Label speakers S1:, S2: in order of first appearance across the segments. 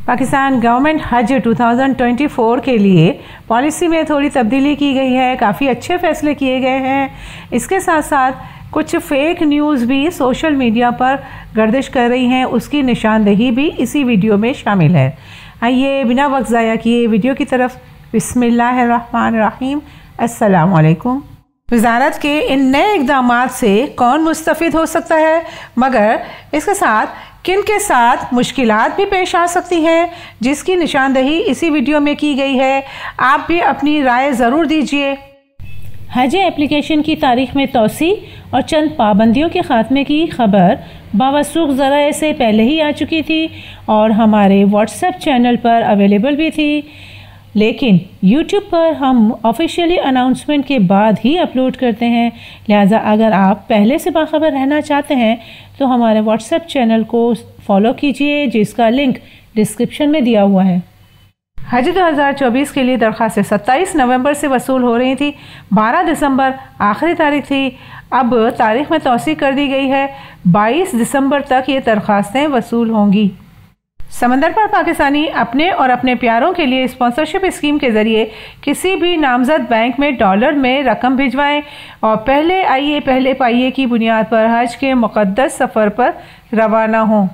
S1: Pakistan government हज 2024 के लिए पॉलिसी में थोड़ी तब्दीली की गई है। काफ़ी अच्छे फैसले किए गए हैं। इसके साथ साथ कुछ फेक न्यूज़ भी सोशल मीडिया पर गर्दिश कर रही हैं, उसकी निशानदेही भी इसी वीडियो में शामिल है। आइए बिना वक्त ज़ाया किए वीडियो की तरफ। बिस्मिल्लाहिर्रहमानिर्रहीम। अस्सलाम वालेकुम। वज़ारत के इन नए इक़दामात से कौन मुस्तफ़िद हो सकता है, मगर इसके साथ किन के साथ मुश्किलात भी पेश आ सकती हैं, जिसकी निशानदेही इसी वीडियो में की गई है। आप भी अपनी राय ज़रूर दीजिए।
S2: हज एप्लीकेशन की तारीख में तोसी और चंद पाबंदियों के ख़ात्मे की खबर बावसूख ज़राए से पहले ही आ चुकी थी और हमारे व्हाट्सएप चैनल पर अवेलेबल भी थी, लेकिन YouTube पर हम ऑफिशियली अनाउंसमेंट के बाद ही अपलोड करते हैं। लिहाजा अगर आप पहले से बाखबर रहना चाहते हैं तो हमारे व्हाट्सएप चैनल को फॉलो कीजिए, जिसका लिंक डिस्क्रिप्शन में दिया हुआ है।
S1: हज 2024 के लिए दरख्वास्तें 27 नवंबर से वसूल हो रही थी। 12 दिसंबर आखिरी तारीख थी। अब तारीख में तोसी कर दी गई है। 22 दिसंबर तक ये दरख्वास्तें वसूल होंगी। समंदर पर पाकिस्तानी अपने और अपने प्यारों के लिए स्पॉन्सरशिप स्कीम के ज़रिए किसी भी नामजद बैंक में डॉलर में रकम भिजवाएं और पहले आइए पहले पाइए की बुनियाद पर हज के मुक़द्दस सफ़र पर रवाना हों।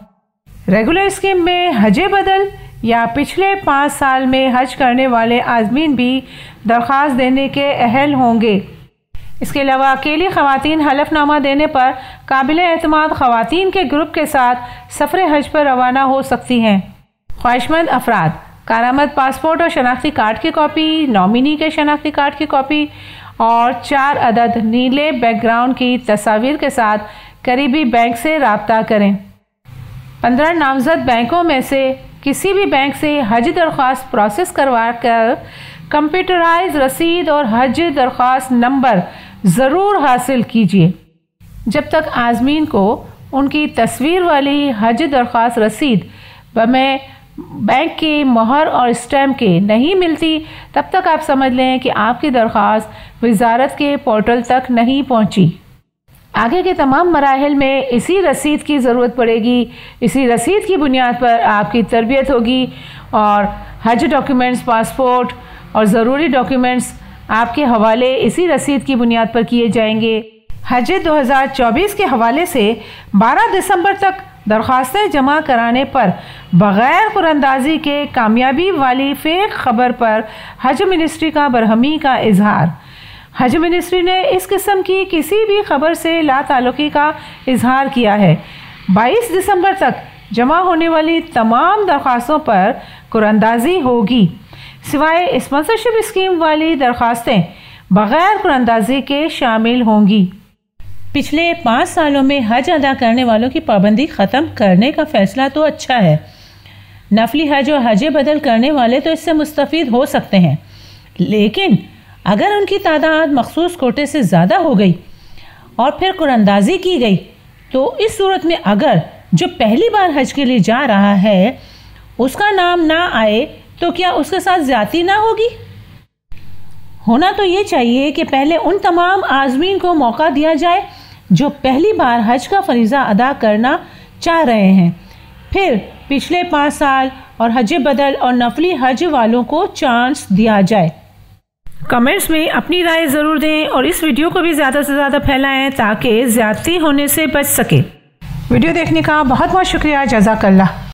S1: रेगुलर स्कीम में हजे बदल या पिछले 5 साल में हज करने वाले आज़मीन भी दरख्वास्त देने के अहल होंगे। इसके अलावा अकेली ख़वातीन हलफनामा देने पर काबिल एतमाद ख़वातीन के ग्रुप के साथ सफ़र हज पर रवाना हो सकती हैं। ख्वाहिशमंद अफराद कारामद पासपोर्ट और शनाख्ती कार्ड की कॉपी, नॉमिनी के शनाख्ती कार्ड की कॉपी और 4 अदद नीले बैकग्राउंड की तस्वीर के साथ करीबी बैंक से रब्ता करें। 15 नामजद बैंकों में से किसी भी बैंक से हज दरख्वास्त प्रोसेस करवा कर कंप्यूटराइज रसीद और हज दरख्वास्त नंबर ज़रूर हासिल कीजिए। जब तक आज़मीन को उनकी तस्वीर वाली हज दरख्वास्त रसीद में बैंक की मोहर और स्टैम्प के नहीं मिलती, तब तक आप समझ लें कि आपकी दरख्वास्त वज़ारत के पोर्टल तक नहीं पहुंची। आगे के तमाम मराहिल में इसी रसीद की ज़रूरत पड़ेगी। इसी रसीद की बुनियाद पर आपकी तरबियत होगी और हज डॉक्यूमेंट्स, पासपोर्ट और ज़रूरी डॉक्यूमेंट्स आपके हवाले इसी रसीद की बुनियाद पर किए जाएंगे। हज 2024 के हवाले से 12 दिसंबर तक दरख्वास्तें जमा कराने पर बग़ैर कुरअंदाज़ी के कामयाबी वाली फेक खबर पर हज मिनिस्ट्री का बरहमी का इजहार। हज मिनिस्ट्री ने इस किस्म की किसी भी खबर से लाताल्लुकी का इजहार किया है। 22 दिसंबर तक जमा होने वाली तमाम दरख्वास्तों पर कुरअंदाज़ी होगी, सिवाय स्पॉन्सरशिप स्कीम वाली दरख्वास्तें बग़ैर कुरअंदाज़ी के शामिल होंगी।
S2: पिछले 5 सालों में हज अदा करने वालों की पाबंदी ख़त्म करने का फ़ैसला तो अच्छा है। नफली हज और हज बदल करने वाले तो इससे मुस्तफ़ीद हो सकते हैं, लेकिन अगर उनकी तादाद मखसूस कोटे से ज़्यादा हो गई और फिर कुरअंदाज़ी की गई, तो इस सूरत में अगर जो पहली बार हज के लिए जा रहा है उसका नाम ना आए तो क्या उसके साथ ज़्यादती ना होगी? होना तो ये चाहिए कि पहले उन तमाम आज़मीन को मौका दिया जाए जो पहली बार हज का फरीज़ा अदा करना चाह रहे हैं, फिर पिछले 5 साल और हज बदल और नफली हज वालों को चांस दिया जाए।
S1: कमेंट्स में अपनी राय ज़रूर दें और इस वीडियो को भी ज़्यादा से ज़्यादा फैलाएं ताकि ज़्यादती होने से बच सके। वीडियो देखने का बहुत बहुत शुक्रिया। जज़ाकल्लाह।